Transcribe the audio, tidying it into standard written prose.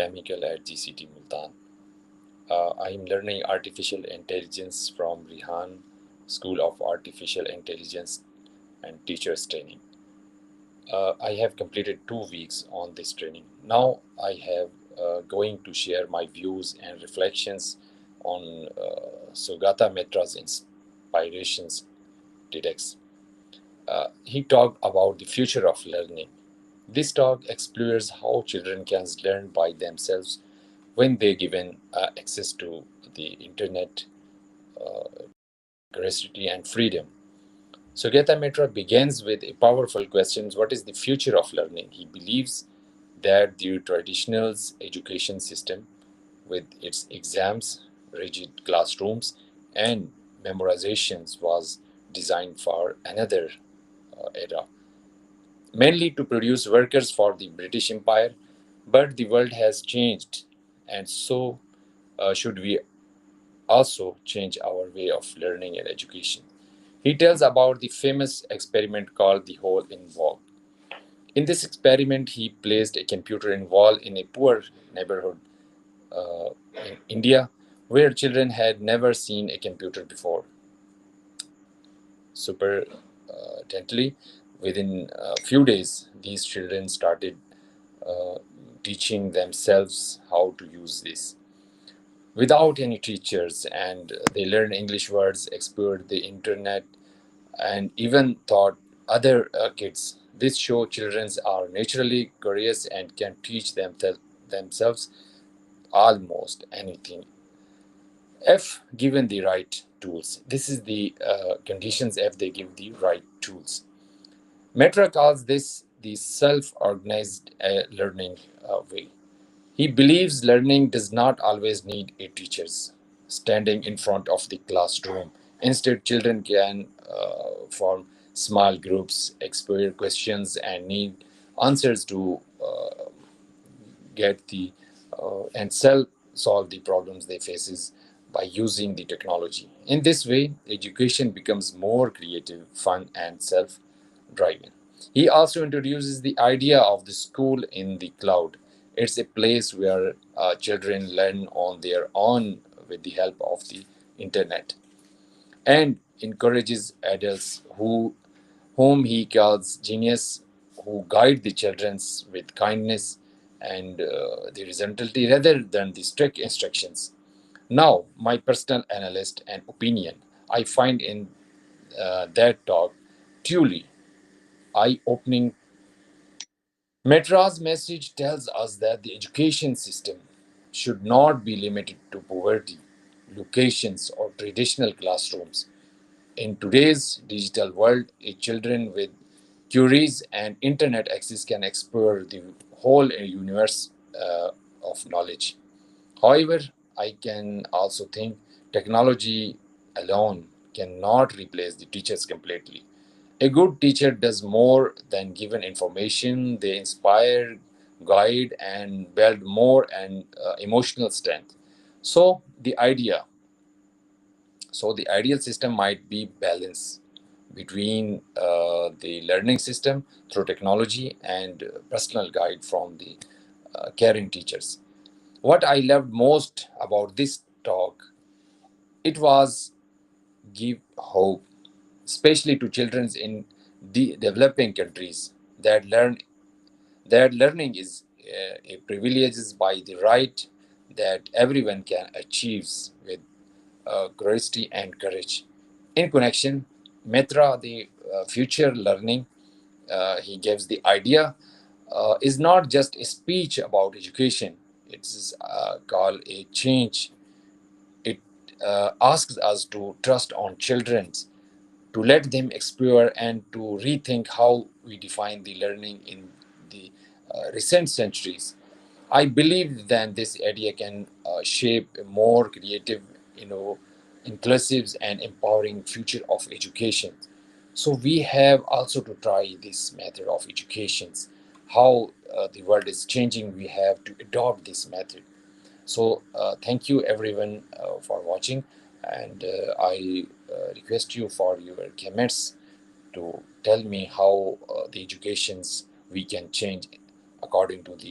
Chemical at GCT Multan. I am learning artificial intelligence from Rihan School of Artificial Intelligence and Teachers Training. I have completed 2 weeks on this training. Now I have going to share my views and reflections on Sugata Mitra's inspirations TEDx. He talked about the future of learning. This talk explores how children can learn by themselves when they're given access to the internet, curiosity, and freedom. Sugata Mitra begins with a powerful question: what is the future of learning? He believes that the traditional education system, with its exams, rigid classrooms, and memorizations, was designed for another era, mainly to produce workers for the British Empire. But the world has changed, and so should we also change our way of learning and education. He tells about the famous experiment called the hole in wall. In this experiment, he placed a computer in wall in a poor neighborhood uh, in India where children had never seen a computer before. Supertently, within a few days, these children started uh, teaching themselves how to use this without any teachers, and they learned English words, explored the internet, and even taught other kids. This show children are naturally curious and can teach themselves almost anything if given the right tools. This is the conditions if they give the right tools. Metra calls this the self-organized learning way. He believes learning does not always need a teachers standing in front of the classroom. Instead, children can form small groups, explore questions, and need answers to get the and self solve the problems they faces by using the technology. In this way, education becomes more creative, fun, and self-driven. He also introduces the idea of the school in the cloud. It's a place where children learn on their own with the help of the internet, and encourages adults whom he calls genius, who guide the children with kindness and the resultancy rather than the strict instructions. Now, my personal analyst and opinion, I find in that talk truly eye-opening. Metra's message tells us that the education system should not be limited to poverty, locations, or traditional classrooms. In today's digital world, a children with queries and internet access can explore the whole universe of knowledge. However, I can also think technology alone cannot replace the teachers completely. A good teacher does more than give an information. They inspire, guide, and build more and emotional strength. So the idea so the ideal system might be balance between the learning system through technology and personal guide from the caring teachers. What I loved most about this talk, it was give hope, especially to children in the developing countries that learning is a privilege by the right that everyone can achieve with curiosity and courage. In connection, Mitra, the future learning, he gives the idea, is not just a speech about education. It's called a change. It asks us to trust on children, to let them explore, and to rethink how we define the learning in the recent centuries. I believe that this idea can shape a more creative, inclusive and empowering future of education. So we have also to try this method of education. How the world is changing, we have to adopt this method. So thank you everyone for watching, and I request you for your comments to tell me how the educations we can change according to the